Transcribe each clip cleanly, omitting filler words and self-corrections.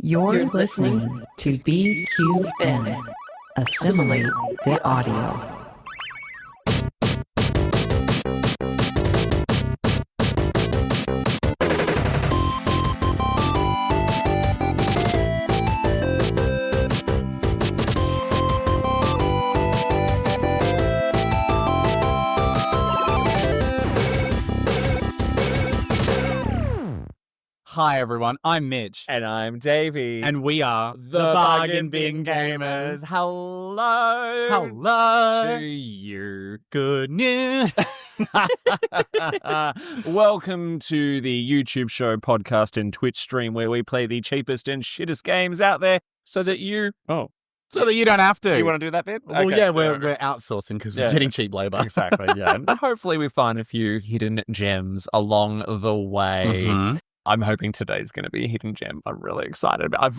You're listening to BQN. Assimilate the audio. Hi everyone, I'm Mitch. And I'm Davey. And we are the Bargain Bin Gamers. Hello. Hello. To you. Good news. Welcome to the YouTube show, podcast, and Twitch stream where we play the cheapest and shittest games out there so that you... so that you don't have to. You want to do that bit? Well, Okay. yeah, we're outsourcing because we're getting cheap labor. Exactly, yeah. And hopefully we find a few hidden gems along the way. Mm-hmm. I'm hoping today's going to be a hidden gem. I'm really excited about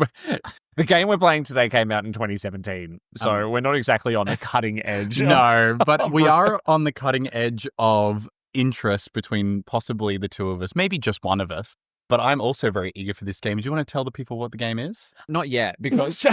the game we're playing today came out in 2017, so we're not exactly on the cutting edge. No, but we are on the cutting edge of interest between possibly the two of us, maybe just one of us. But I'm also very eager for this game. Do you want to tell the people what the game is? Not yet, because...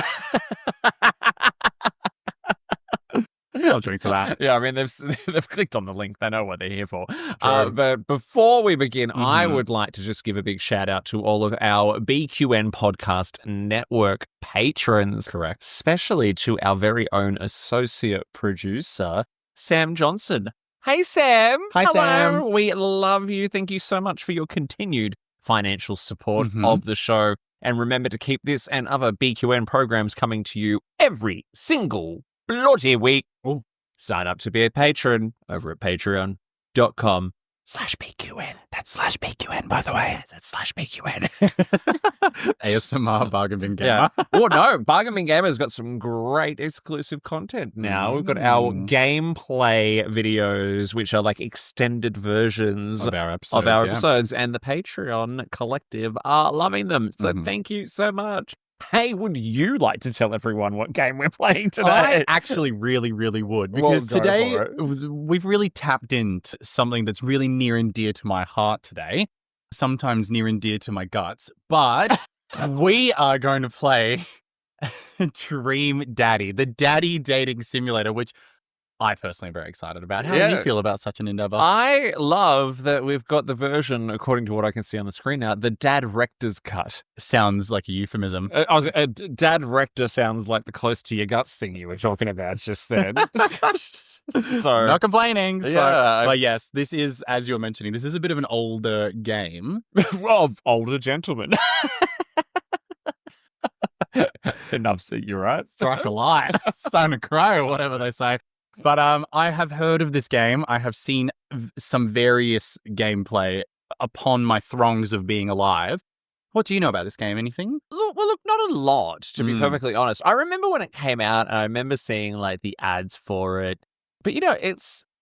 I'll drink to that. Yeah, I mean, they've clicked on the link. They know what they're here for. But before we begin, I would like to just give a big shout out to all of our BQN Podcast Network patrons. Correct. Especially to our very own associate producer, Sam Johnson. Hey, Sam. Hi, Hello. Sam. We love you. Thank you so much for your continued financial support of the show. And remember to keep this and other BQN programs coming to you every single bloody week. Ooh. Sign up to be a patron over at patreon.com/BQN. That's /BQN, by the way. That's /BQN. ASMR Bargain Bin Gamer. Yeah. Oh, no. Bargain Bin Gamer's got some great exclusive content now. We've got our gameplay videos, which are like extended versions of our episodes. And the Patreon collective are loving them. So thank you so much. Hey, would you like to tell everyone what game we're playing today? I actually really, really would. Because today we've really tapped into something that's really near and dear to my heart today. Sometimes near and dear to my guts. But we are going to play Dream Daddy, the daddy dating simulator, which I personally am very excited about. How do you feel about such an endeavor? I love that we've got the version, according to what I can see on the screen now, the Dad Rector's cut. Sounds like a euphemism. Dad Rector sounds like the close to your guts thing you were talking about just then. So not complaining. Yeah. But yes, this is, as you were mentioning, this is a bit of an older game. Of older gentlemen. Enough said, you're right. Strike a light. Stone a crow, whatever they say. But I have heard of this game. I have seen some various gameplay upon my throngs of being alive. What do you know about this game? Anything? Look, not a lot, to be perfectly honest. I remember when it came out, and I remember seeing like the ads for it. But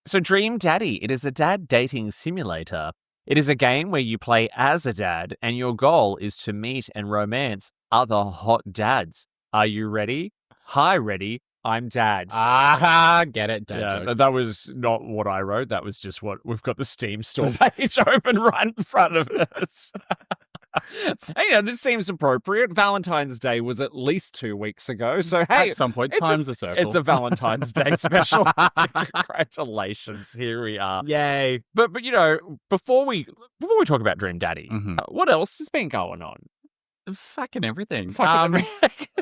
so Dream Daddy, it is a dad dating simulator. It is a game where you play as a dad, and your goal is to meet and romance other hot dads. Are you ready? Hi, ready. I'm Dad. Get it, Dad joke. That was not what I wrote. That was just what we've got the Steam store page open right in front of us. This seems appropriate. Valentine's Day was at least 2 weeks ago. So, hey. At some point, time's a circle. It's a Valentine's Day special. Congratulations. Here we are. Yay. But before we talk about Dream Daddy, what else has been going on? Fucking everything.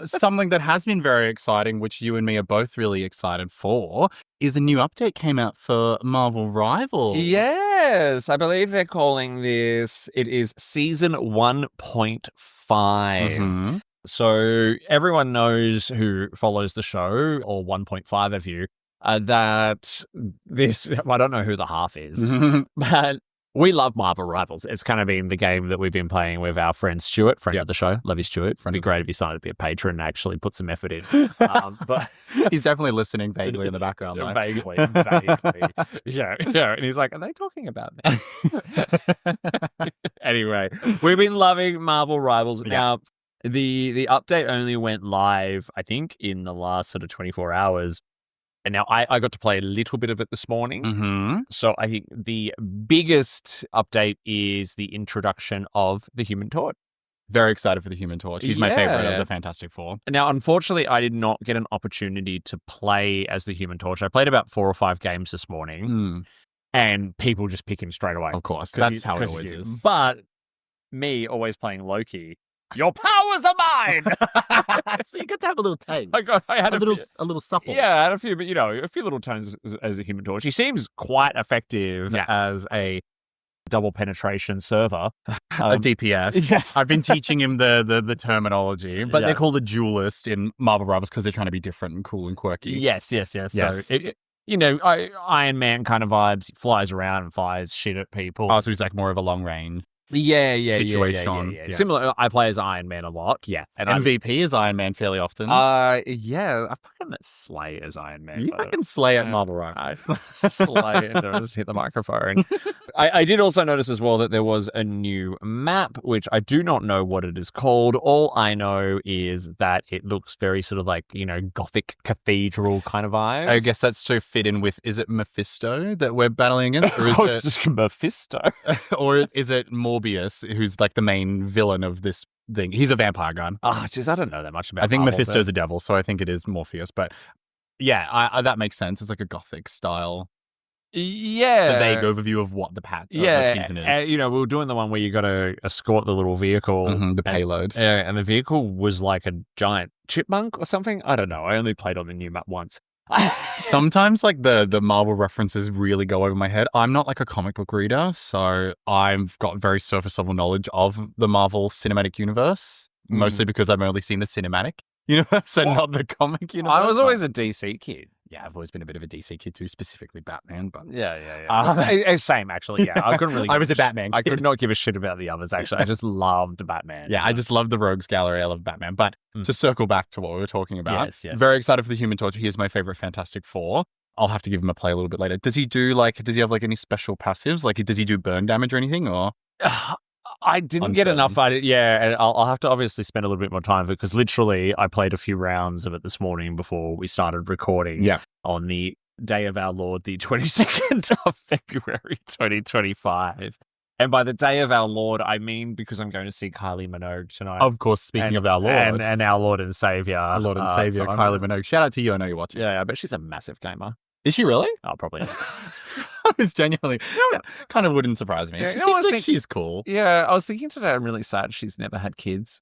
Something that has been very exciting, which you and me are both really excited for, is a new update came out for Marvel Rivals. Yes, I believe they're calling this, it is Season 1.5. So everyone knows who follows the show, or 1.5 of you, that this, I don't know who the half is, but we love Marvel Rivals. It's kind of been the game that we've been playing with our friend Stuart, friend of the show. Love you, Stuart. It'd be great if he decided to be a patron and actually put some effort in. But he's definitely listening vaguely in the background, though. Vaguely. Yeah. And he's like, are they talking about me? Anyway, we've been loving Marvel Rivals. Yeah. Now, the update only went live, I think, in the last sort of 24 hours. And now I got to play a little bit of it this morning. So I think the biggest update is the introduction of the Human Torch. Very excited for the Human Torch. He's my favorite of the Fantastic Four. Now, unfortunately, I did not get an opportunity to play as the Human Torch. I played about 4 or 5 games this morning, and people just pick him straight away. Of course, that's how it always is. But me always playing Loki, your powers are mine. So you got to have a little taste. I had a little supple. Yeah, I had a few, but a few little tones as a Human Torch. He seems quite effective as a double penetration server. A DPS. Yeah. I've been teaching him the terminology, but they're called a duelist in Marvel Rivals because they're trying to be different and cool and quirky. Yes. So, Iron Man kind of vibes. He flies around and fires shit at people. Oh, so he's like more of a long range. Situation. Yeah. Similar. I play as Iron Man a lot. Yeah. And MVP is Iron Man fairly often. I fucking slay as Iron Man. You fucking slay at Marvel Rivals. I slay and just hit the microphone. I did also notice as well that there was a new map, which I do not know what it is called. All I know is that it looks very sort of like, Gothic cathedral kind of vibes. I guess that's to fit in with, is it Mephisto that we're battling against? Or is it Mephisto? Or is it Morbius, who's like the main villain of this thing? He's a vampire god. Oh, I don't know that much about I think Marvel, Mephisto's a devil, so I think it is Morpheus. But yeah, that makes sense. It's like a Gothic style. Yeah. The vague overview of what the season is. We were doing the one where you got to escort the little vehicle. The payload. And the vehicle was like a giant chipmunk or something. I don't know. I only played on the new map once. Sometimes like the Marvel references really go over my head. I'm not like a comic book reader, so I've got very surface level knowledge of the Marvel Cinematic Universe, mostly because I've only seen the cinematic universe and not the comic universe. I was always a DC kid. Yeah, I've always been a bit of a DC kid too, specifically Batman. But same actually. Yeah, I couldn't really. I was a Batman kid. I could not give a shit about the others. Actually, I just loved Batman. Yeah, I just love the Rogues Gallery. I love Batman. But to circle back to what we were talking about, yes. Very excited for the Human Torch. He is my favorite Fantastic Four. I'll have to give him a play a little bit later. Does he have like any special passives? Like, does he do burn damage or anything? Or I didn't get enough. And I'll have to obviously spend a little bit more time because literally I played a few rounds of it this morning before we started recording. Yeah. On the day of our Lord, the 22nd of February, 2025. And by the day of our Lord, I mean because I'm going to see Kylie Minogue tonight. Of course, speaking of our Lord. And our Lord and Savior. Our Lord and Savior, Kylie Minogue. Shout out to you. I know you're watching. Yeah, I bet she's a massive gamer. Is she really? Oh, probably. I was genuinely, kind of wouldn't surprise me. She seems like she's cool. Yeah, I was thinking today, I'm really sad she's never had kids.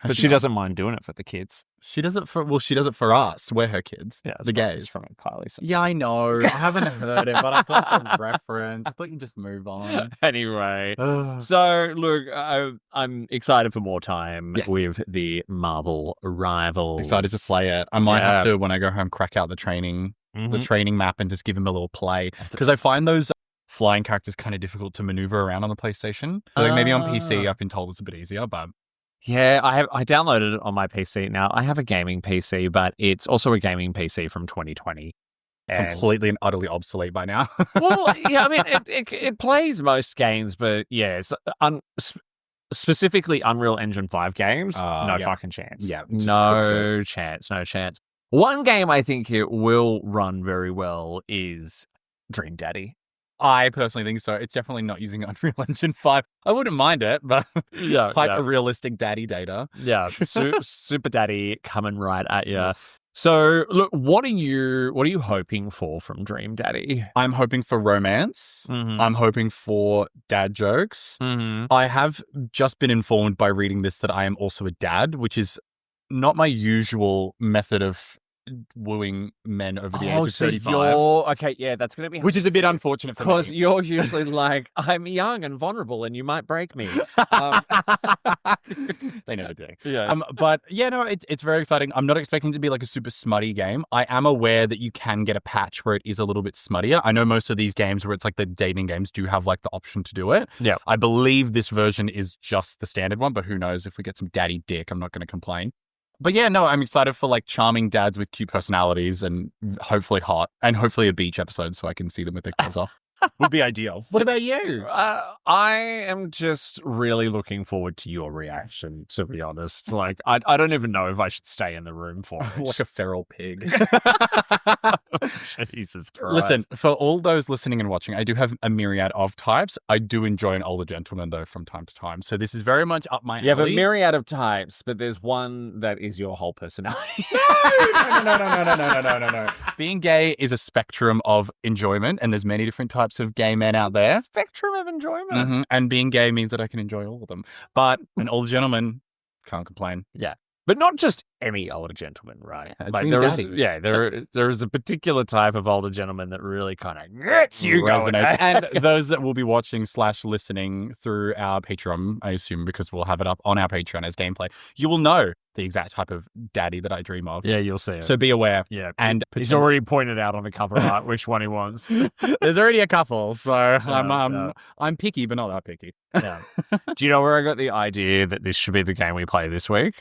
But she doesn't mind doing it for the kids. She does it for us. We're her kids. Yeah, the gays. From Kylie. So. Yeah, I know. I haven't heard it, but I got the reference. I thought you'd just move on. Anyway. So, look, I'm excited for more time with the Marvel Rivals. Excited to play it. I might have to, when I go home, crack out the training map and just give him a little play. Because I find those flying characters kind of difficult to maneuver around on the PlayStation. Like maybe on PC, I've been told it's a bit easier, but... Yeah, I downloaded it on my PC. Now, I have a gaming PC, but it's also a gaming PC from 2020. Completely and utterly obsolete by now. Well, yeah, I mean, it plays most games, but yeah, specifically Unreal Engine 5 games, fucking chance. Yeah, no chance. One game I think it will run very well is Dream Daddy. I personally think so. It's definitely not using Unreal Engine 5. I wouldn't mind it, but hyper-realistic daddy data. Yeah, super daddy coming right at you. So, look, what are you hoping for from Dream Daddy? I'm hoping for romance. I'm hoping for dad jokes. I have just been informed by reading this that I am also a dad, which is not my usual method of wooing men over the age of 35. Okay, yeah, that's going to be... Which is a bit unfortunate for me. Because you're usually like, I'm young and vulnerable and you might break me. They never do. Yeah. But yeah, no, it's very exciting. I'm not expecting it to be like a super smutty game. I am aware that you can get a patch where it is a little bit smuttier. I know most of these games where it's like the dating games do have like the option to do it. Yeah. I believe this version is just the standard one, but who knows, if we get some daddy dick, I'm not going to complain. But yeah, no, I'm excited for like charming dads with cute personalities and hopefully hot and hopefully a beach episode so I can see them with their clothes off. would be ideal. What about you? I am just really looking forward to your reaction, to be honest. Like, I don't even know if I should stay in the room for it. Like a feral pig. Jesus Christ. Listen, for all those listening and watching, I do have a myriad of types. I do enjoy an older gentleman, though, from time to time. So this is very much up my alley. You have a myriad of types, but there's one that is your whole personality. No. Being gay is a spectrum of enjoyment, and there's many different types of gay men out there. Spectrum of enjoyment. Mm-hmm. And being gay means that I can enjoy all of them. But an older gentleman, can't complain. Yeah. But not just any older gentleman, right? Dream daddy. There is a particular type of older gentleman that really kind of gets you going. And those that will be watching / listening through our Patreon, I assume, because we'll have it up on our Patreon as gameplay, you will know the exact type of daddy that I dream of. Yeah, you'll see it. So be aware. Yeah. And he's already pointed out on the cover art which one he wants. There's already a couple, so I'm picky, but not that picky. Yeah. Do you know where I got the idea that this should be the game we play this week?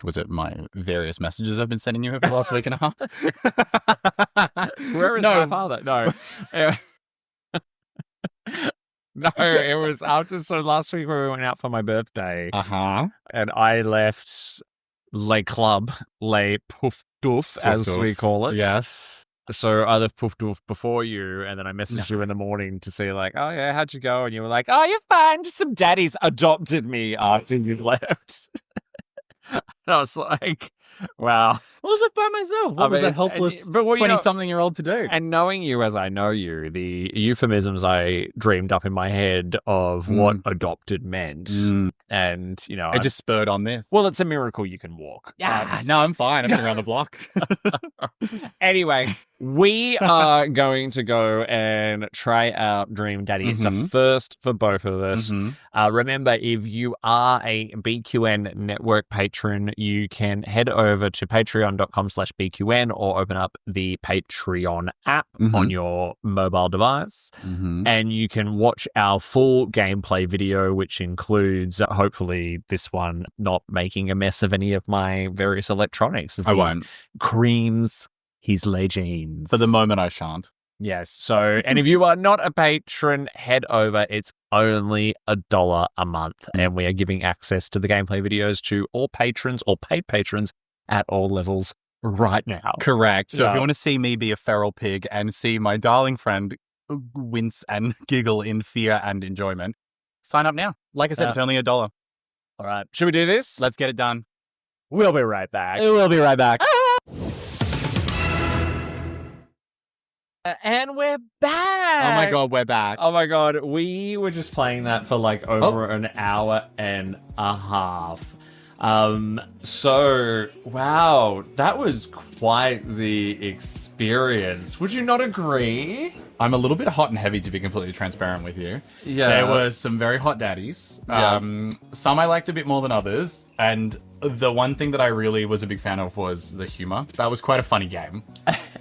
Was it my various messages I've been sending you over the last week and a half? Where is my father? No. No, it was after. So last week when we went out for my birthday, and I left Le Club, Le Pouf Douf, as we call it. Yes. So I left Pouf Douf before you, and then I messaged you in the morning to say, like, oh, yeah, how'd you go? And you were like, oh, you're fine. Just some daddies adopted me after you left. And I was like, wow. What was it by myself? What was a helpless 20-something-year-old to do? And knowing you as I know you, the euphemisms I dreamed up in my head of what adopted meant. And, you know. It just spurred on this. Well, it's a miracle you can walk. Yeah. No, I'm fine. I've been around the block. Anyway, we are going to go and try out Dream Daddy. It's a first for both of us. Remember, if you are a BQN network patron, you can head over to patreon.com/BQN or open up the Patreon app on your mobile device. And you can watch our full gameplay video, which includes, hopefully, this one not making a mess of any of my various electronics. I won't. Creams his legends. For the moment, I shan't. Yes. So, and if you are not a patron, head over. It's only $1 a month. And we are giving access to the gameplay videos to all patrons or paid patrons at all levels right now. Correct. So if you want to see me be a feral pig and see my darling friend wince and giggle in fear and enjoyment, sign up now. Like I said, it's only $1. All right. Should we do this? Let's get it done. We'll be right back. We'll be right back. And we're back. Oh my God, we're back. Oh my God. We were just playing that for like over an hour and a half. So, wow, that was quite the experience. Would you not agree? I'm a little bit hot and heavy, to be completely transparent with you. Yeah. There were some very hot daddies. Some I liked a bit more than others. And the one thing that I really was a big fan of was the humor. That was quite a funny game.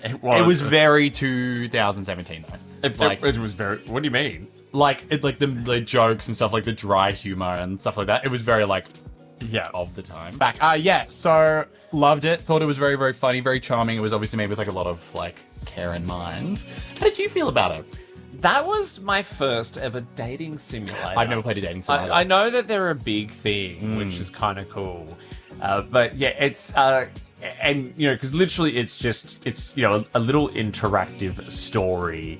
It was. It was very 2017, though. It was very... What do you mean? The jokes and stuff, like the dry humor and stuff like that. It was very, of the time. So loved it. Thought it was very, very funny, very charming. It was obviously made with a lot of care in mind. How did you feel about it? That was my first ever dating simulator. I've never played a dating simulator. I know that they're a big thing, which is kind of cool. But yeah, it's and because literally it's a little interactive story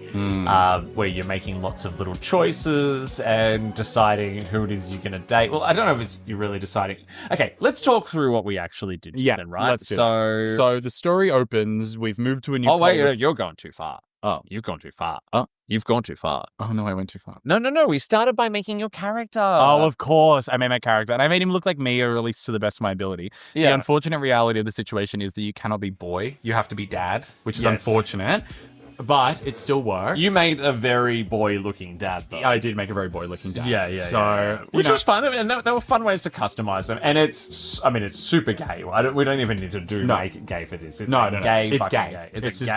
where you're making lots of little choices and deciding who it is you're going to date. Well, I don't know if you're really deciding. Okay, let's talk through what we actually did. Then, right? Let's do that. So the story opens. We've moved to a new. Oh wait, you're going too far. Oh, you've gone too far. Oh. You've gone too far. Oh, no, I went too far. No. We started by making your character. Oh, of course. I made my character. And I made him look like me, or at least to the best of my ability. Yeah. The unfortunate reality of the situation is that you cannot be boy. You have to be dad, which is unfortunate. But it still works. You made a very boy-looking dad, though. I did make a very boy-looking dad. Yeah. Which was fun. And there were fun ways to customize them. And it's super gay. We don't even need to make it gay for this. It's gay. It's gay. It's just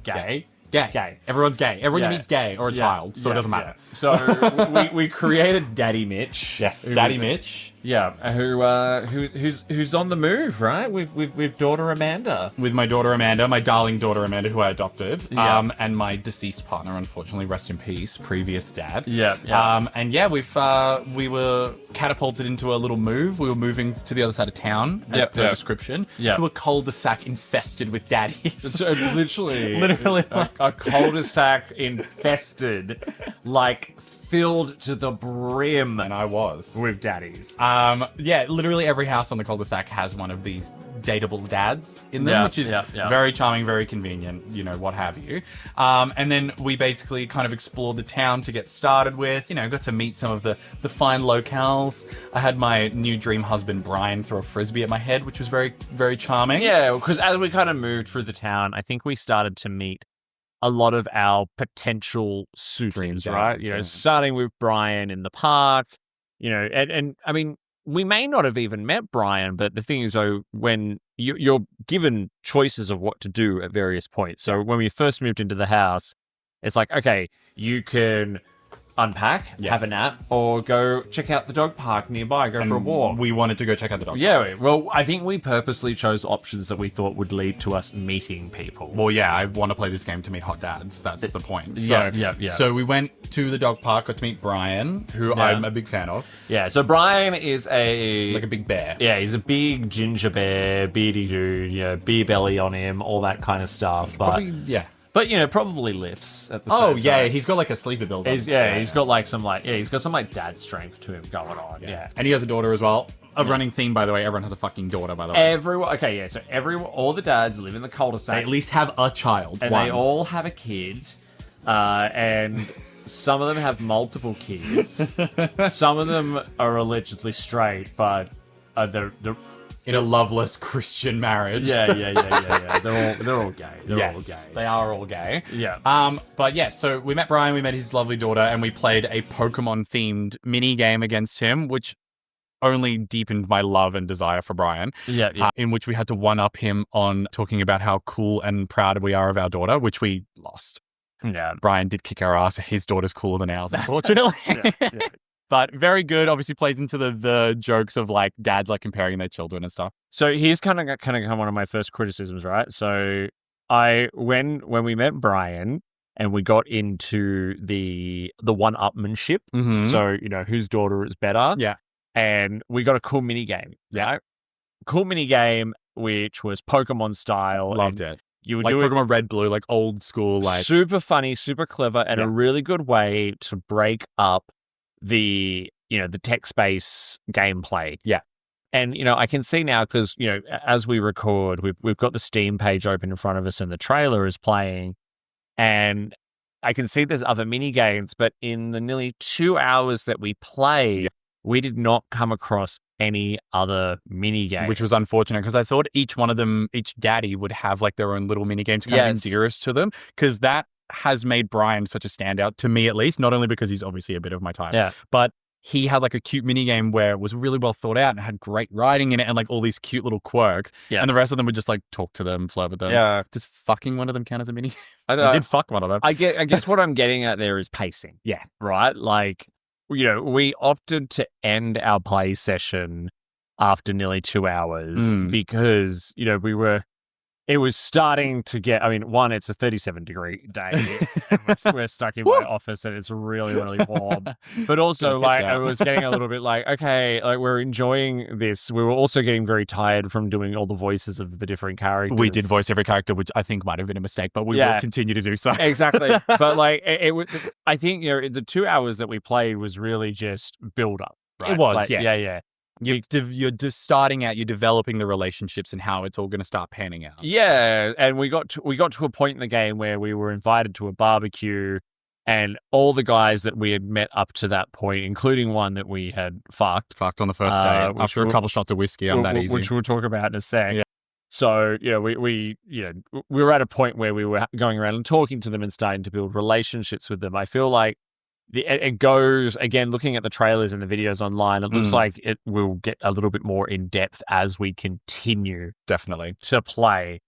gay. Gay. Everyone's gay. Everyone meets gay or a child, so it doesn't matter. So we created Daddy Mitch. Yes, Daddy Mitch. Yeah, who's on the move, right? With daughter Amanda. With my daughter Amanda, my darling daughter Amanda, who I adopted, and my deceased partner, unfortunately, rest in peace, previous dad. And yeah, we were catapulted into a little move. We were moving to the other side of town, as per description, to a cul-de-sac infested with daddies. So literally a cul-de-sac infested, like filled to the brim. And I was. With daddies. Yeah, literally every house on the cul-de-sac has one of these dateable dads in them, which is very charming, very convenient, you know, what have you. And then we basically kind of explored the town to get started with, you know, got to meet some of the fine locales. I had my new dream husband, Brian, throw a frisbee at my head, which was very, very charming. Yeah, because as we kind of moved through the town, I think we started to meet a lot of our potential suitors, right? You know, starting with Brian in the park, you know, and I mean, we may not have even met Brian, but the thing is, though, when you're given choices of what to do at various points. So when we first moved into the house, it's like, okay, you can unpack, have a nap, or go check out the dog park nearby, go for a walk. We wanted to go check out the dog park. Yeah, well, I think we purposely chose options that we thought would lead to us meeting people. Well, yeah, I want to play this game to meet hot dads. That's the point. Yeah. So we went to the dog park, got to meet Brian, who I'm a big fan of. Yeah, so Brian is like a big bear. Yeah, he's a big ginger bear, beardy dude, you know, beer belly on him, all that kind of stuff. But But, you know, probably lifts at the same time. Oh, yeah, he's got like a sleeper build. He's got some dad strength to him going on. Yeah. And he has a daughter as well. A running theme, by the way, everyone has a fucking daughter, by the way. All the dads live in the cul-de-sac. They at least have a child. And they all have a kid. And some of them have multiple kids. Some of them are allegedly straight, but they're in a loveless Christian marriage. Yeah. They're all gay. They're all gay. They are all gay. Yeah. But yeah, so we met Brian, we met his lovely daughter, and we played a Pokemon-themed mini game against him, which only deepened my love and desire for Brian. Yeah. In which we had to one-up him on talking about how cool and proud we are of our daughter, which we lost. Yeah. Brian did kick our ass. His daughter's cooler than ours, unfortunately. Yeah. But very good. Obviously plays into the jokes of like dads like comparing their children and stuff. So here's kind of one of my first criticisms, right? So when we met Brian and we got into the one-upmanship, so you know whose daughter is better. Yeah. And we got a cool mini game. Yeah. Right? Cool mini game which was Pokemon style. Loved it. You would like do Pokemon Red, Blue, like old school, like super funny, super clever, and a really good way to break up the text-based gameplay. Yeah. And, you know, I can see now because, you know, as we record, we've got the Steam page open in front of us and the trailer is playing. And I can see there's other mini games, but in the nearly 2 hours that we played, we did not come across any other mini game. Which was unfortunate because I thought each daddy would have like their own little mini game to kind of endear us to them, because that has made Brian such a standout, to me at least, not only because he's obviously a bit of my type, but he had like a cute mini game where it was really well thought out and had great writing in it and like all these cute little quirks. Yeah. And the rest of them would just like talk to them, flirt with them. Yeah. Does fucking one of them count as a mini game? I did fuck one of them. I guess what I'm getting at there is pacing. Yeah. Right? Like, you know, we opted to end our play session after nearly 2 hours because, you know, it was starting to get, I mean, one, it's a 37-degree day. And we're stuck in my office and it's really, really warm. But also, like, I was getting a little bit like, okay, like, we're enjoying this. We were also getting very tired from doing all the voices of the different characters. We did voice every character, which I think might have been a mistake, but we will continue to do so. Exactly. But, like, I think, you know, the 2 hours that we played was really just build up. Right? It was, like, yeah. You're just starting out, you're developing the relationships and how it's all going to start panning out. Yeah, and we got to a point in the game where we were invited to a barbecue, and all the guys that we had met up to that point, including one that we had fucked on the first day after a couple shots of whiskey. I'm that easy, which we'll talk about in a sec. Yeah. So, you know, we were at a point where we were going around and talking to them and starting to build relationships with them. I feel like it goes, again, looking at the trailers and the videos online, it looks like it will get a little bit more in depth as we continue to play.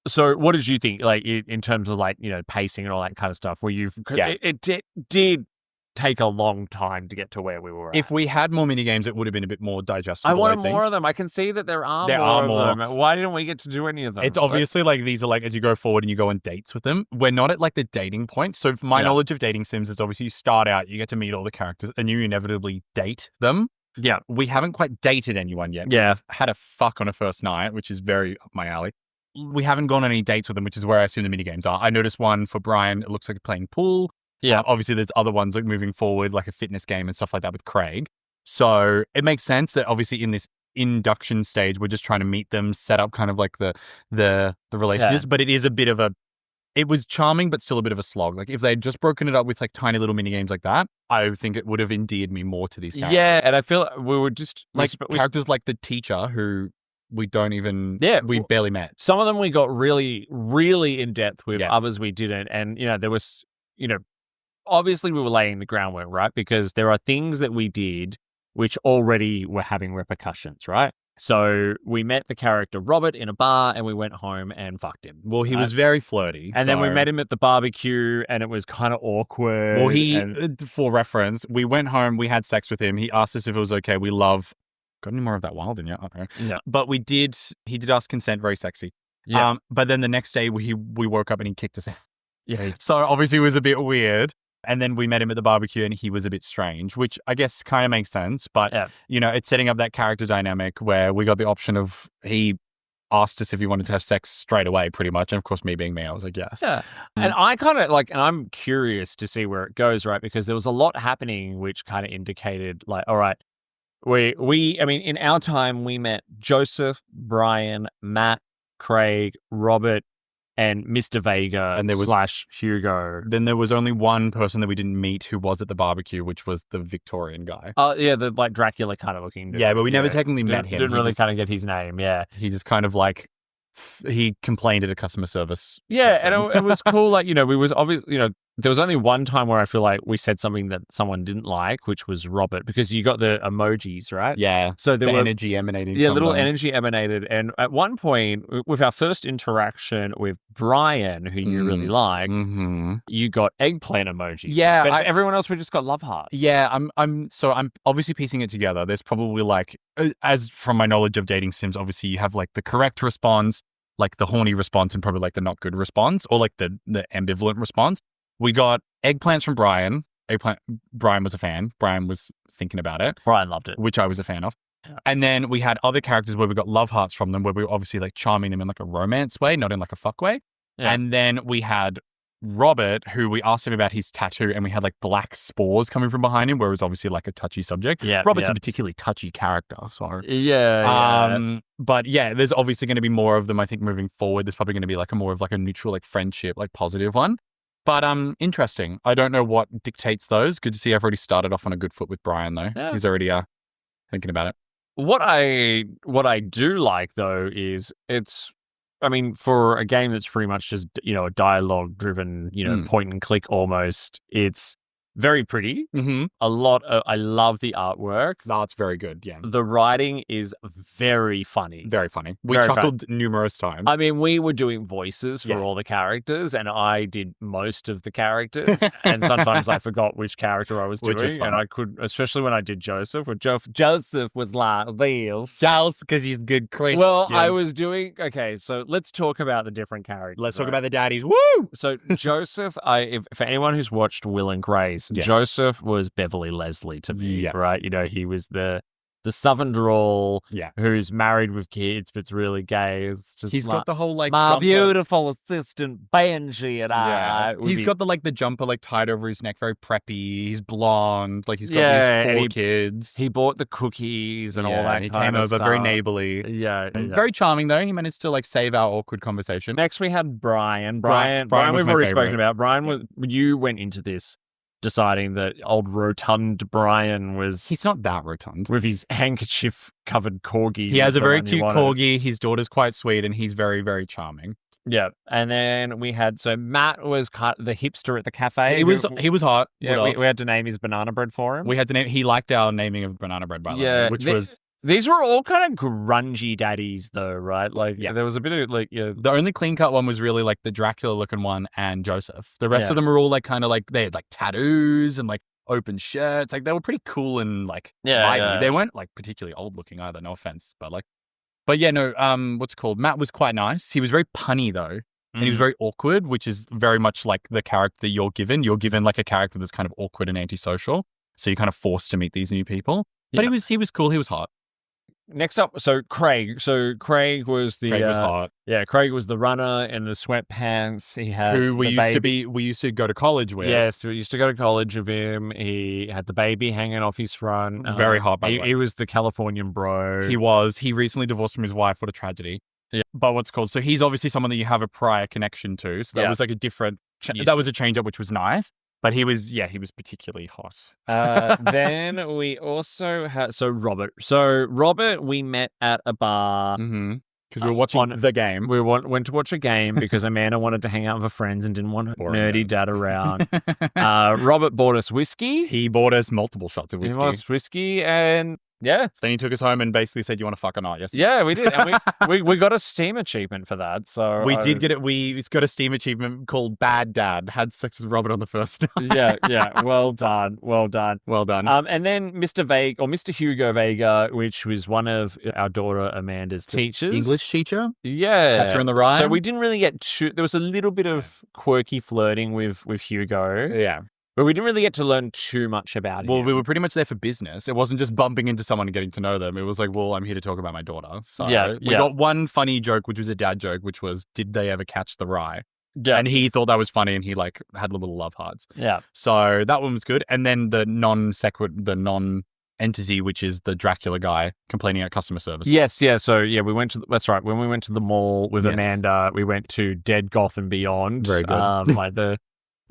So what did you think, like, in terms of, like, you know, pacing and all that kind of stuff? It did take a long time to get to where we were at. If we had more mini games, it would have been a bit more digestible. I wanted more of them. I can see that there are more of them. Why didn't we get to do any of them? It's obviously like these are like as you go forward and you go on dates with them. We're not at like the dating point. So for my knowledge of dating sims is obviously you start out, you get to meet all the characters, and you inevitably date them. Yeah. We haven't quite dated anyone yet. Yeah. We've had a fuck on a first night, which is very up my alley. We haven't gone on any dates with them, which is where I assume the mini games are. I noticed one for Brian. It looks like playing pool. Yeah. Obviously, there's other ones like moving forward, like a fitness game and stuff like that with Craig. So it makes sense that obviously in this induction stage, we're just trying to meet them, set up kind of like the relationships. But it is a bit of it was charming, but still a bit of a slog. Like if they'd just broken it up with like tiny little mini games like that, I think it would have endeared me more to these characters. Yeah, and I feel we were just like characters like the teacher who we don't even, we barely met. Some of them we got really, really in depth with, others we didn't. And, there was, obviously we were laying the groundwork, right? Because there are things that we did which already were having repercussions, right? So we met the character Robert in a bar and we went home and fucked him. Well, he was very flirty. And then we met him at the barbecue and it was kind of awkward. Well, for reference, we went home, we had sex with him. He asked us if it was okay. We love... Got any more of that wild in you? Okay. Yeah. But he did ask consent, very sexy. Yeah. But then the next day we woke up and he kicked us out. Yeah. So obviously it was a bit weird. And then we met him at the barbecue and he was a bit strange, which I guess kind of makes sense. But, it's setting up that character dynamic where we got the option of he asked us if he wanted to have sex straight away, pretty much. And of course, me being me, I was like, yes. Yeah. And I kind of and I'm curious to see where it goes, right? Because there was a lot happening which kind of indicated like, all right, in our time, we met Joseph, Brian, Matt, Craig, Robert, and Mr. Vega and / Hugo. Then there was only one person that we didn't meet who was at the barbecue, which was the Victorian guy. Oh, yeah, the like Dracula kind of looking dude. Yeah, but we never technically met him. Didn't really kind of get his name, yeah. He just kind of like, he complained at a customer service. Yeah, and it was cool. Like, we was obviously, there was only one time where I feel like we said something that someone didn't like, which was Robert, because you got the emojis, right? Yeah. So there the were energy emanating. Yeah, from little them. energy emanated. And at one point, with our first interaction with Brian, who you really like, you got eggplant emojis. Yeah. But everyone else, we just got love hearts. Yeah, I'm obviously piecing it together. There's probably like, as from my knowledge of dating sims, obviously you have like the correct response, like the horny response, and probably like the not good response, or like the ambivalent response. We got eggplants from Brian. Brian was a fan. Brian was thinking about it. Brian loved it. Which I was a fan of. Yeah. And then we had other characters where we got love hearts from them, where we were obviously like charming them in like a romance way, not in like a fuck way. Yeah. And then we had Robert, who we asked him about his tattoo, and we had like black spores coming from behind him, where it was obviously like a touchy subject. Yeah, Robert's a particularly touchy character, so yeah. But yeah, there's obviously going to be more of them. I think moving forward, there's probably going to be like a more of like a neutral like friendship, like positive one. But interesting. I don't know what dictates those. Good to see I've already started off on a good foot with Brian though. Yeah. He's already thinking about it. What I do like though is for a game that's pretty much just, a dialogue driven, point and click almost, it's very pretty. Mm-hmm. I love the artwork. The art's very good, yeah. The writing is very funny. Very funny. We chuckled numerous times. We were doing voices for all the characters, and I did most of the characters. And sometimes I forgot which character I was doing. And I could, especially when I did Joseph, where Joseph was like this. Joseph, because he's good Chris. Well, I was doing, okay, so let's talk about the different characters. Let's talk about the daddies. Woo! So Joseph, for anyone who's watched Will and Grace, Joseph was Beverly Leslie to me, right? He was the southern drawl who's married with kids but's really gay. It's just he's got the whole like my jumper. Beautiful assistant Benji and I. He's got the jumper like tied over his neck, very preppy. He's blonde, like he's got these 4 kids. He bought the cookies and all that. He kind came of over stuff. very neighborly. Yeah, very charming though. He managed to like save our awkward conversation. Next we had Brian. Brian we've already spoken about. Brian you went into this deciding that old rotund Brian was... He's not that rotund. With his handkerchief-covered corgi. He has a very cute corgi. His daughter's quite sweet, and he's very, very charming. Yeah. And then we had... So Matt was the hipster at the cafe. He was hot. Yeah, we had to name his banana bread for him. We had to name... He liked our naming of banana bread, by the way, which was... These were all kind of grungy daddies, though, right? Like, there was a bit of like, The only clean cut one was really like the Dracula looking one and Joseph. The rest of them were all like kind of like they had like tattoos and like open shirts. Like they were pretty cool and like Yeah, vibey. yeah. They weren't like particularly old looking either. No offense, but yeah, no. What's it called? Matt was quite nice. He was very punny though, and he was very awkward, which is very much like the character that you're given. You're given like a character that's kind of awkward and antisocial, so you're kind of forced to meet these new people. But he was cool. He was hot. Next up, Craig. So Craig was the Craig was hot. Yeah, Craig was the runner in the sweatpants. He had Who we the used to go to college with. Yes, we used to go to college with him. He had the baby hanging off his front. Very hot, by the way. He was the Californian bro. He was. He recently divorced from his wife. What a tragedy. Yeah. But what's called? So he's obviously someone that you have a prior connection to. So that was like a different. That was a change up, which was nice. But he was particularly hot. Then we also had Robert. So Robert, we met at a bar. Because we were watching the game. We went to watch a game because Amanda wanted to hang out with her friends and didn't want her nerdy dad around. Robert bought us whiskey. He bought us multiple shots of whiskey. He bought us whiskey and yeah. Then he took us home and basically said, "You want to fuck or not?" Yes. Yeah, we did. And we got a Steam achievement for that. So we did get it. It's got a Steam achievement called Bad Dad. Had sex with Robert on the first night. Yeah. Well done. And then Mr. Hugo Vega, which was one of our daughter Amanda's teachers. English teacher? Yeah. Catcher in the Rye. So we didn't really get there was a little bit of quirky flirting with Hugo. Yeah. But we didn't really get to learn too much about him. Well, we were pretty much there for business. It wasn't just bumping into someone and getting to know them. It was like, well, I'm here to talk about my daughter. So we got one funny joke, which was a dad joke, which was, did they ever catch the rye? Yeah. And he thought that was funny and he like had little love hearts. Yeah. So that one was good. And then the non-entity, which is the Dracula guy complaining at customer service. Yes, yeah. So yeah, that's right. When we went to the mall with Amanda, we went to Dead Goth and Beyond. Very good. Like the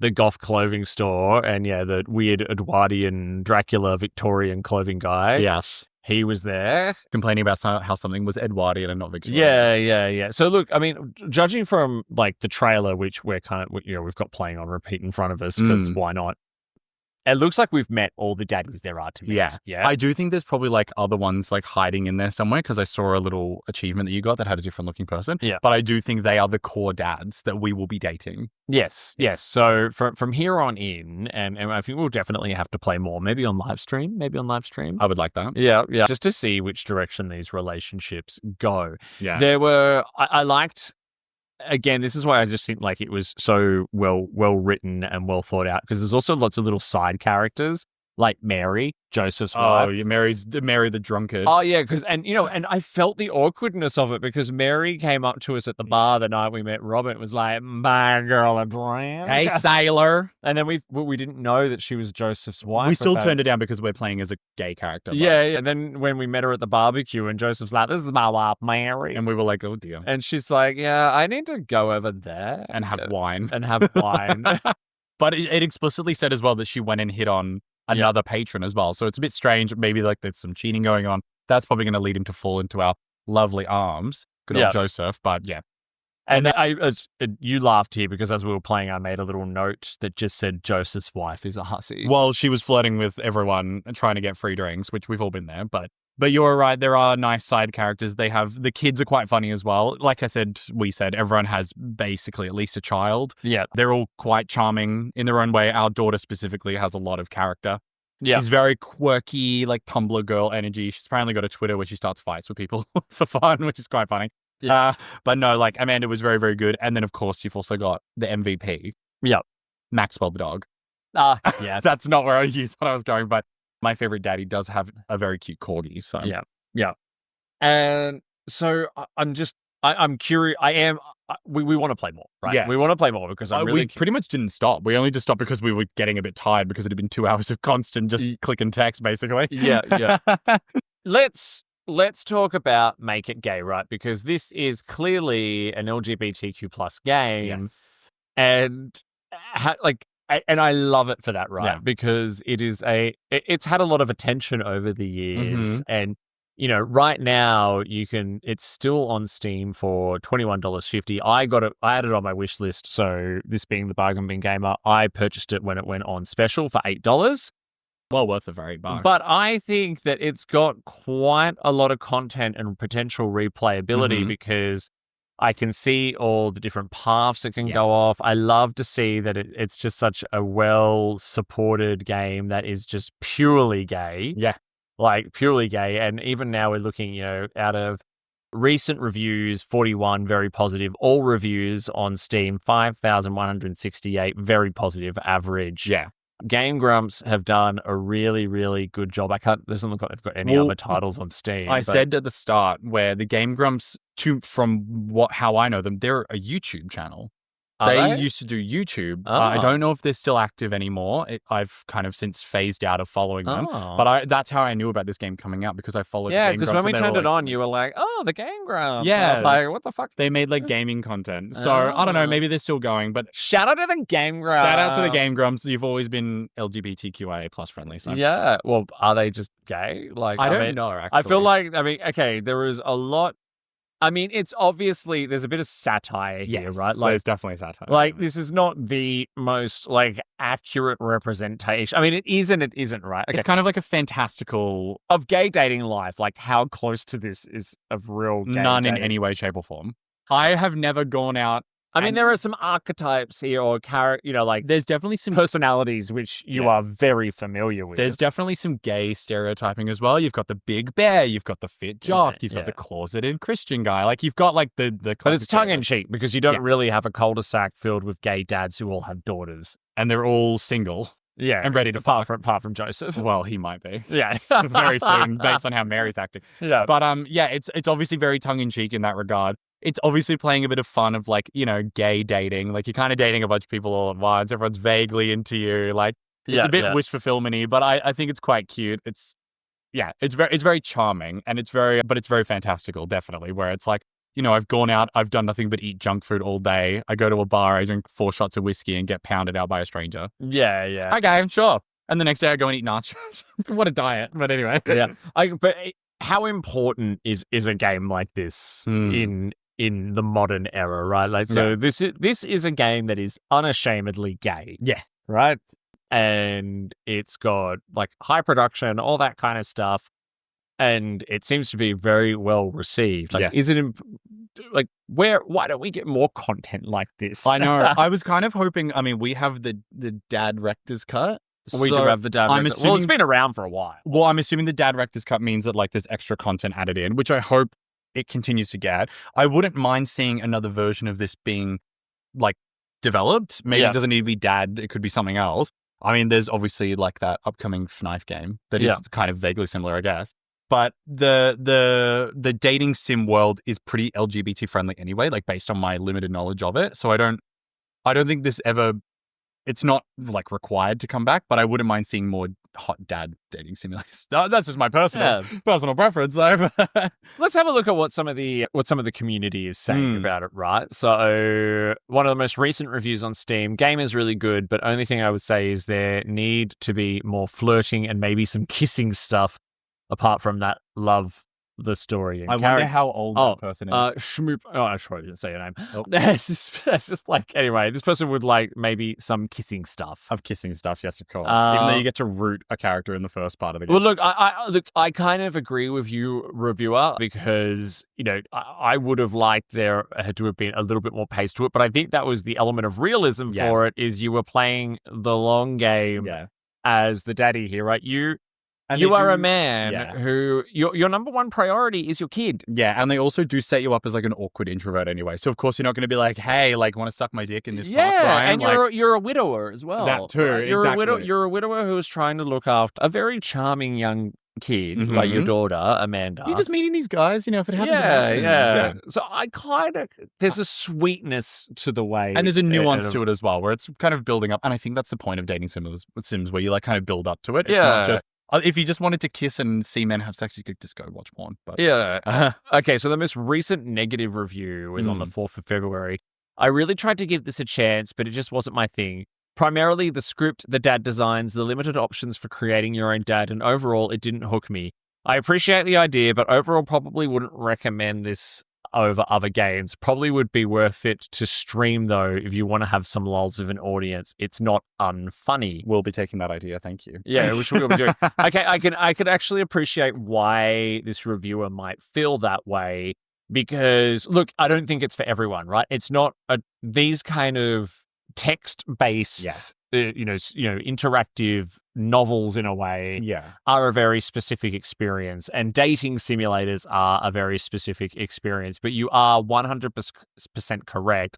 goth clothing store, and the weird Edwardian Dracula Victorian clothing guy. Yes. He was there. Complaining about how something was Edwardian and not Victorian. Yeah. So look, I mean, judging from like the trailer, which we've got playing on repeat in front of us, because why not? It looks like we've met all the daddies there are to meet. Yeah. I do think there's probably like other ones like hiding in there somewhere, because I saw a little achievement that you got that had a different looking person. Yeah. But I do think they are the core dads that we will be dating. Yes. So from here on in, and I think we'll definitely have to play more, maybe on live stream. I would like that. Yeah. Just to see which direction these relationships go. Yeah. I liked. Again, this is why I just think like it was so well written and well thought out, because there's also lots of little side characters like Mary, Joseph's wife. Oh, Mary the drunkard. Oh yeah, and I felt the awkwardness of it, because Mary came up to us at the bar the night we met Robert, was like, "Buy a girl a drink." Hey, sailor. And then we didn't know that she was Joseph's wife. We still turned it down because we're playing as a gay character. Yeah. And then when we met her at the barbecue, and Joseph's like, "This is my wife, Mary," and we were like, "Oh dear." And she's like, "Yeah, I need to go over there and have wine." But it explicitly said as well that she went and hit on another patron as well. So it's a bit strange. Maybe like there's some cheating going on. That's probably going to lead him to fall into our lovely arms. Good old Joseph. But yeah. And then you laughed here because as we were playing, I made a little note that just said Joseph's wife is a hussy. Well, she was flirting with everyone and trying to get free drinks, which we've all been there. But you're right. There are nice side characters. The kids are quite funny as well. Like I said, everyone has basically at least a child. Yeah. They're all quite charming in their own way. Our daughter specifically has a lot of character. Yeah. She's very quirky, like Tumblr girl energy. She's apparently got a Twitter where she starts fights with people for fun, which is quite funny. Yeah. But no, like Amanda was very, very good. And then, of course, you've also got the MVP. Yeah. Maxwell the dog. Yeah. That's not where I thought I was going, but my favorite daddy does have a very cute corgi. So yeah. And so I'm curious. We want to play more, right? Yeah. We want to play more because we pretty much didn't stop. We only just stopped because we were getting a bit tired because it had been 2 hours of constant just click and text, basically. Yeah. Let's talk about Make It Gay, right? Because this is clearly an LGBTQ plus game, and I love it for that, right? Yeah. Because it's had a lot of attention over the years, and right now it's still on Steam for $21.50. I had it on my wish list. So this being the Bargain Bin Gamer, I purchased it when it went on special for $8. Well worth it for $8. But I think that it's got quite a lot of content and potential replayability because I can see all the different paths it can go off. I love to see that it's just such a well-supported game that is just purely gay. Yeah. Like, purely gay. And even now we're looking, out of recent reviews, 41 very positive. All reviews on Steam, 5,168 very positive average. Yeah. Game Grumps have done a really, really good job. Doesn't look like they've got any other titles on Steam. I said at the start where the Game Grumps, from how I know them, they're a YouTube channel. They used to do YouTube. I don't know if they're still active anymore. I've kind of since phased out of following them. But that's how I knew about this game coming out, because I followed the Game Grumps. Yeah, because when we turned it on, you were like, oh, the Game Grumps. Yeah. I was like, what the fuck? They made like gaming content. So I don't know, maybe they're still going. But shout out to the Game Grumps. Shout out to the Game Grumps. You've always been LGBTQIA plus friendly. So. Yeah. Well, are they just gay? Like, I don't know, actually. I feel like, okay, there is a lot. I mean, it's obviously, there's a bit of satire here, right? Like, there's definitely satire. Like, this is not the most, accurate representation. I mean, it is and it isn't, right? Okay. It's kind of like a fantastical... Of gay dating life. Like, how close to this is of real gay None dating? in any way, shape, or form. I have never gone out... I mean, there are some archetypes here or there's definitely some personalities which you are very familiar with. There's definitely some gay stereotyping as well. You've got the big bear, you've got the fit jock, you've got the closeted Christian guy. Like, you've got the but it's tongue in cheek, because you don't really have a cul-de-sac filled with gay dads who all have daughters. And they're all single. Yeah. And ready to apart from Joseph. Well, he might be. Yeah. Very soon, based on how Mary's acting. Yeah. But it's obviously very tongue in cheek in that regard. It's obviously playing a bit of fun of gay dating. Like, you're kind of dating a bunch of people all at once. Everyone's vaguely into you. Like, it's a bit wish fulfillment-y, but I think it's quite cute. It's very charming, and it's very fantastical, definitely, where it's like, I've gone out, I've done nothing but eat junk food all day. I go to a bar, I drink 4 shots of whiskey and get pounded out by a stranger. Yeah, yeah. Okay, sure. And the next day I go and eat nachos. What a diet. But anyway. Yeah. But how important is a game like this in the modern era, right? Like, so this is a game that is unashamedly gay. Yeah. Right? And it's got high production, all that kind of stuff. And it seems to be very well received. Is it why don't we get more content like this? I know. I was kind of hoping, we have the dad Rector's cut. We do have the dad Rector's. Well, it's been around for a while. Well, I'm assuming the dad Rector's cut means that there's extra content added in, which I hope it continues to get. I wouldn't mind seeing another version of this being developed. Maybe it doesn't need to be dad. It could be something else. There's obviously that upcoming FNAF game that is kind of vaguely similar, I guess. But the dating sim world is pretty LGBT friendly anyway, based on my limited knowledge of it. So I don't think this ever, it's not required to come back, but I wouldn't mind seeing more hot dad dating simulators. That's just my personal preference, though. Let's have a look at what some of the community is saying about it, right? So one of the most recent reviews on Steam, game is really good, but only thing I would say is there need to be more flirting and maybe some kissing stuff apart from that love the story. And I wonder how old that person is. Schmoop. Oh, I probably didn't say your name. Nope. That's just anyway, this person would maybe some kissing stuff. Of kissing stuff, yes, of course. Even though you get to root a character in the first part of the game. Well, look, I kind of agree with you, reviewer, because, I would have liked there had to have been a little bit more pace to it, but I think that was the element of realism for it, is you were playing the long game as the daddy here, right? You are a man who your number one priority is your kid. Yeah, and they also do set you up as an awkward introvert anyway. So of course you're not going to be like, hey, want to suck my dick in this park, Brian? And you're a widower as well. That too, right? exactly. You're a widower who is trying to look after a very charming young kid, like your daughter, Amanda. You're just meeting these guys, if it happens. Yeah. So I there's a sweetness to the way. And there's a nuance to it as well, where it's kind of building up. And I think that's the point of dating sims, where you kind of build up to it. It's not just, if you just wanted to kiss and see men have sex, you could just go watch porn. But okay, so the most recent negative review is on the 4th of February. I really tried to give this a chance, but it just wasn't my thing. Primarily the script, the dad designs, the limited options for creating your own dad, and overall it didn't hook me. I appreciate the idea, but overall probably wouldn't recommend this over other games. Probably would be worth it to stream, though, if you want to have some lulls of an audience. It's not unfunny. We'll be taking that idea, thank you. Yeah, which we'll be doing. Okay, I could actually appreciate why this reviewer might feel that way, because look, I don't think it's for everyone, right? It's not these kind of text-based, interactive novels in a way are a very specific experience, and dating simulators are a very specific experience. But you are 100% correct.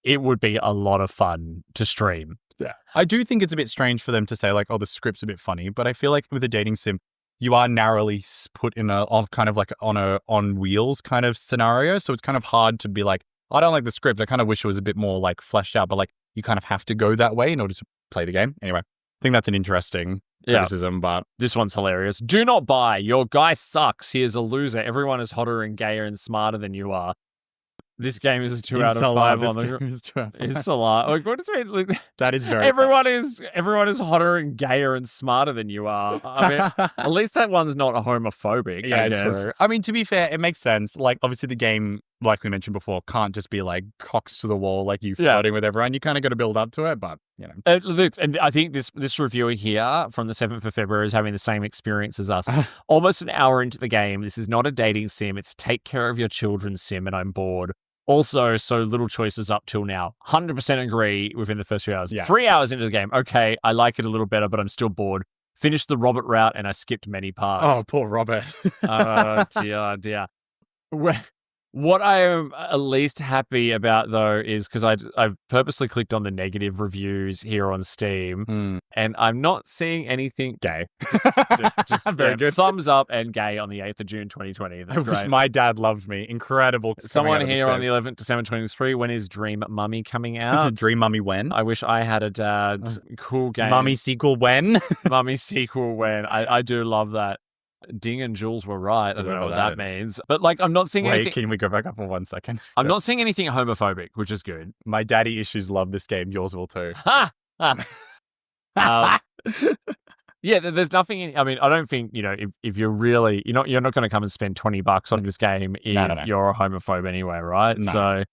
It would be a lot of fun to stream. Yeah. I do think it's a bit strange for them to say like, oh, the script's a bit funny, but I feel like with a dating sim, you are narrowly put in on wheels kind of scenario. So it's kind of hard to be like, I don't like the script. I kind of wish it was a bit more like fleshed out, but like you kind of have to go that way in order to play the game. Anyway, I think that's an interesting criticism, but this one's hilarious. Do not buy. Your guy sucks. He is a loser. Everyone is hotter and gayer and smarter than you are. This game is a 2 out of 5 on the. It's a lot. Like, what does it mean? That is very. Everyone is hotter and gayer and smarter than you are. I mean, at least that one's not homophobic. Yeah, I guess. true. I mean, to be fair, it makes sense. Like, obviously, the game, like we mentioned before, can't just be like cocks to the wall, like you flirting with everyone. You kind of got to build up to it, but and I think this reviewer here from the 7th of February is having the same experience as us. Almost an hour into the game, this is not a dating sim. It's a take care of your children sim, and I'm bored. Also, so little choices up till now. 100% agree within the first 3 hours. 3 hours into the game, okay, I like it a little better, but I'm still bored. Finished the Robert route and I skipped many parts. Oh, poor Robert. Oh, dear. What I am least happy about, though, is because I've purposely clicked on the negative reviews here on Steam, and I'm not seeing anything gay. Just very good. Thumbs up and gay on the 8th of June, 2020. That's great. My dad loved me. Incredible. Someone here on the 11th December 2023. When is Dream Mummy coming out? Dream Mummy when? I wish I had a dad. Cool game. Mummy sequel when? Mummy sequel when. I do love that. Ding and Jules were right. I don't know what that means. But like, I'm not seeing anything. Can we go back up for 1 second? I'm not seeing anything homophobic, which is good. My daddy issues love this game. Yours will too. Yeah, there's nothing in, I mean, I don't think, if you're really, you're not going to come and spend $20 on this game if you're a homophobe anyway, right? No. So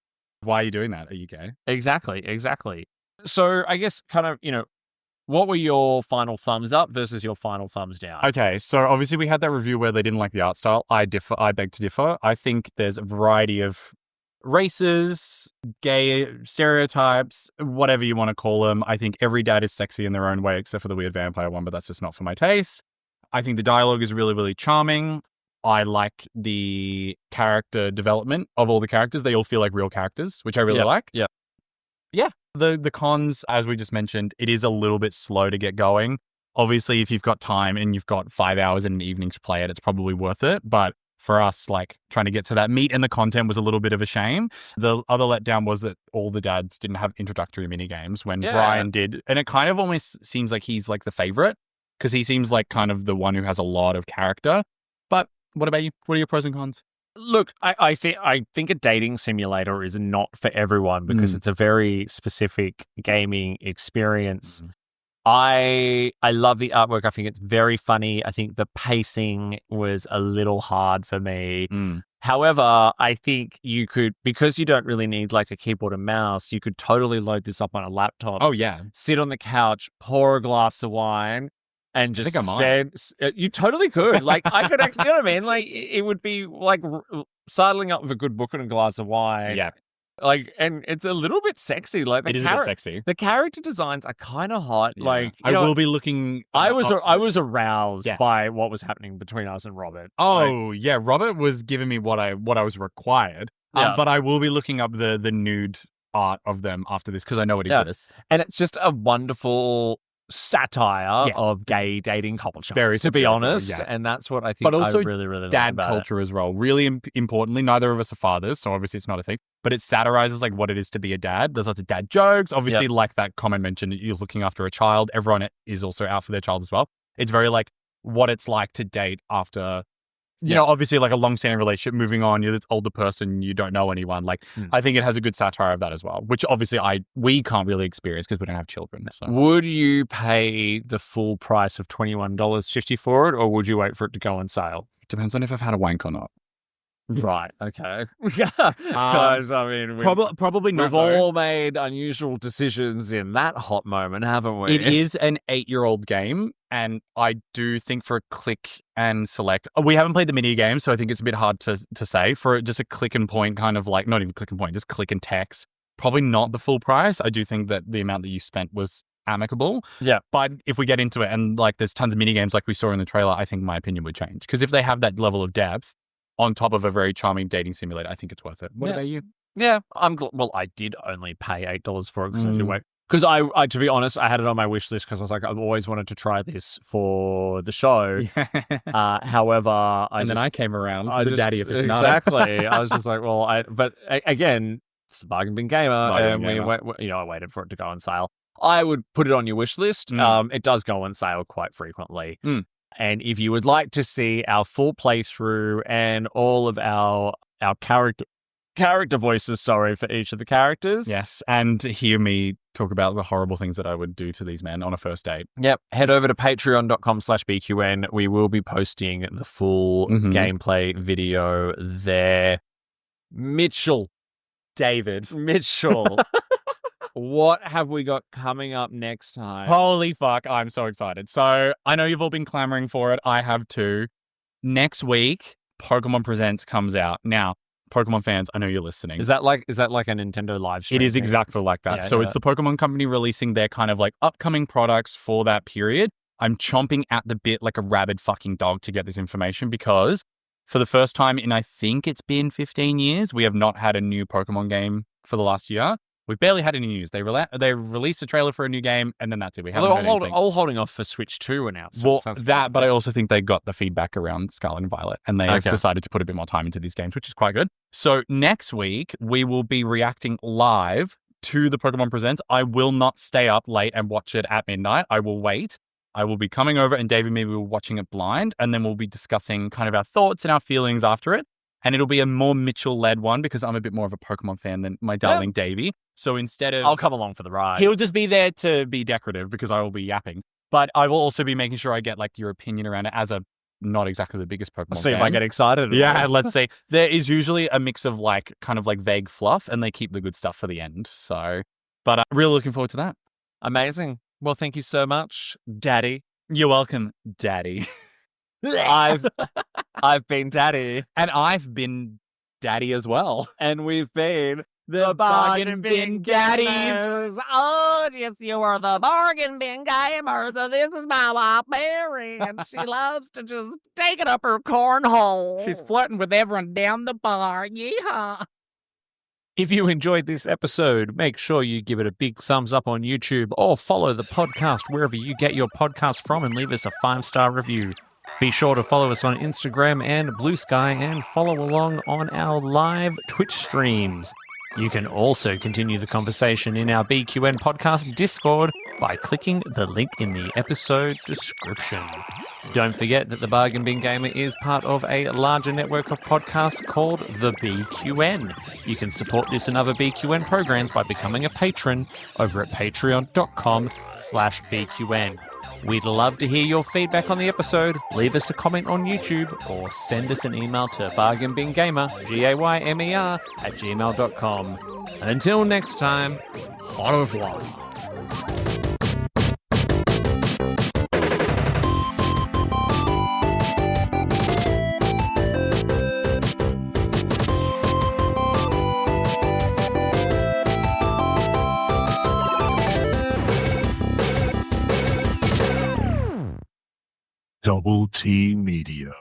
why are you doing that? Are you gay? Exactly. So I guess kind of, what were your final thumbs up versus your final thumbs down? Okay, so obviously we had that review where they didn't like the art style. I beg to differ. I think there's a variety of races, gay stereotypes, whatever you want to call them. I think every dad is sexy in their own way, except for the weird vampire one, but that's just not for my taste. I think the dialogue is really, really charming. I like the character development of all the characters. They all feel like real characters, which I really like. Yeah. The cons, as we just mentioned, it is a little bit slow to get going. Obviously, if you've got time and you've got 5 hours in an evening to play it, it's probably worth it. But for us, like trying to get to that meat and the content was a little bit of a shame. The other letdown was that all the dads didn't have introductory mini games when Brian did. And it kind of almost seems like he's like the favorite because he seems like kind of the one who has a lot of character. But what about you? What are your pros and cons? Look, I think a dating simulator is not for everyone because it's a very specific gaming experience. I love the artwork. I think it's very funny. I think the pacing was a little hard for me. However, I think you could, because you don't really need like a keyboard and mouse, you could totally load this up on a laptop. Oh, yeah. Sit on the couch, pour a glass of wine, and just spend. You totally could. Like, I could actually, you know what I mean? Like, it would be like sidling up with a good book and a glass of wine. Yeah. Like, and it's a little bit sexy. Like, it is a bit sexy. The character designs are kind of hot. Yeah. Like, I will be looking. I was aroused by what was happening between us and Robert. Oh, yeah. Robert was giving me what I was required. But I will be looking up the nude art of them after this because I know it exists. And it's just a wonderful satire of gay dating culture, to be honest. And that's what I think. But also, I really, really dad like culture as well. Really importantly, neither of us are fathers, so obviously it's not a thing. But it satirizes like what it is to be a dad. There's lots of dad jokes. Obviously, like that comment mentioned, you're looking after a child. Everyone is also out for their child as well. It's very like what it's like to date after. You know, obviously, like a long-standing relationship, moving on, you're this older person, you don't know anyone. Like, I think it has a good satire of that as well, which obviously we can't really experience because we don't have children. So. Would you pay the full price of $21.50 for it, or would you wait for it to go on sale? Depends on if I've had a wank or not. Right. Okay. Because I mean, Probably not. We've all made unusual decisions in that hot moment, haven't we? It is an 8-year-old game, and I do think for a click and select, we haven't played the mini game, so I think it's a bit hard to say. For just a click and point, kind of like, not even click and point, just click and text, probably not the full price. I do think that the amount that you spent was amicable. Yeah. But if we get into it and like there's tons of mini games like we saw in the trailer, I think my opinion would change. Because if they have that level of depth on top of a very charming dating simulator, I think it's worth it. What about you? Yeah, well, I did only pay $8 for it because I did wait. Because I, to be honest, I had it on my wish list because I was like, I've always wanted to try this for the show. However, then I came around for the daddy aficionado. Exactly. I was just like, well, but again, it's a bargain bin gamer, I waited for it to go on sale. I would put it on your wish list. It does go on sale quite frequently. And if you would like to see our full playthrough and all of our character voices, for each of the characters. Yes, and hear me talk about the horrible things that I would do to these men on a first date. Yep, head over to patreon.com/BQN. We will be posting the full gameplay video there. Mitchell. What have we got coming up next time? Holy fuck, I'm so excited. So I know you've all been clamoring for it. I have too. Next week, Pokemon Presents comes out. Now, Pokemon fans, I know you're listening. Is that like a Nintendo live stream? It is exactly like that. So it's the Pokemon Company releasing their kind of like upcoming products for that period. I'm chomping at the bit like a rabid fucking dog to get this information because for the first time in I think it's been 15 years, we have not had a new Pokemon game for the last year. We've barely had any news. They released a trailer for a new game, and then that's it. We haven't heard anything. All holding off for Switch 2 announcements. Well, but I also think they got the feedback around Scarlet and Violet, and they have decided to put a bit more time into these games, which is quite good. So next week, we will be reacting live to the Pokemon Presents. I will not stay up late and watch it at midnight. I will wait. I will be coming over, and Dave and me will be watching it blind, and then we'll be discussing kind of our thoughts and our feelings after it. And it'll be a more Mitchell-led one because I'm a bit more of a Pokemon fan than my darling Davey. So instead of... I'll come along for the ride. He'll just be there to be decorative because I will be yapping. But I will also be making sure I get like your opinion around it as a not exactly the biggest Pokemon See fan. if I get excited. Yeah, let's see. There is usually a mix of like kind of like vague fluff and they keep the good stuff for the end. So, but I'm really looking forward to that. Amazing. Well, thank you so much, Daddy. You're welcome, Daddy. I've been Daddy. And I've been Daddy as well. And we've been the Bargain Bin Daddies. Oh, yes, you are the Bargain Bin Gamers. So this is my wife, Mary, and she loves to just take it up her cornhole. She's flirting with everyone down the bar. Yeehaw. If you enjoyed this episode, make sure you give it a big thumbs up on YouTube or follow the podcast wherever you get your podcast from and leave us a 5-star review. Be sure to follow us on Instagram and Blue Sky and follow along on our live Twitch streams. You can also continue the conversation in our BQN podcast Discord by clicking the link in the episode description. Don't forget that the Bargain Bin Gamer is part of a larger network of podcasts called the BQN. You can support this and other BQN programs by becoming a patron over at patreon.com/BQN. We'd love to hear your feedback on the episode. Leave us a comment on YouTube or send us an email to bargainbingamer, GAYMER, @gmail.com. Until next time, au revoir. Double T Media.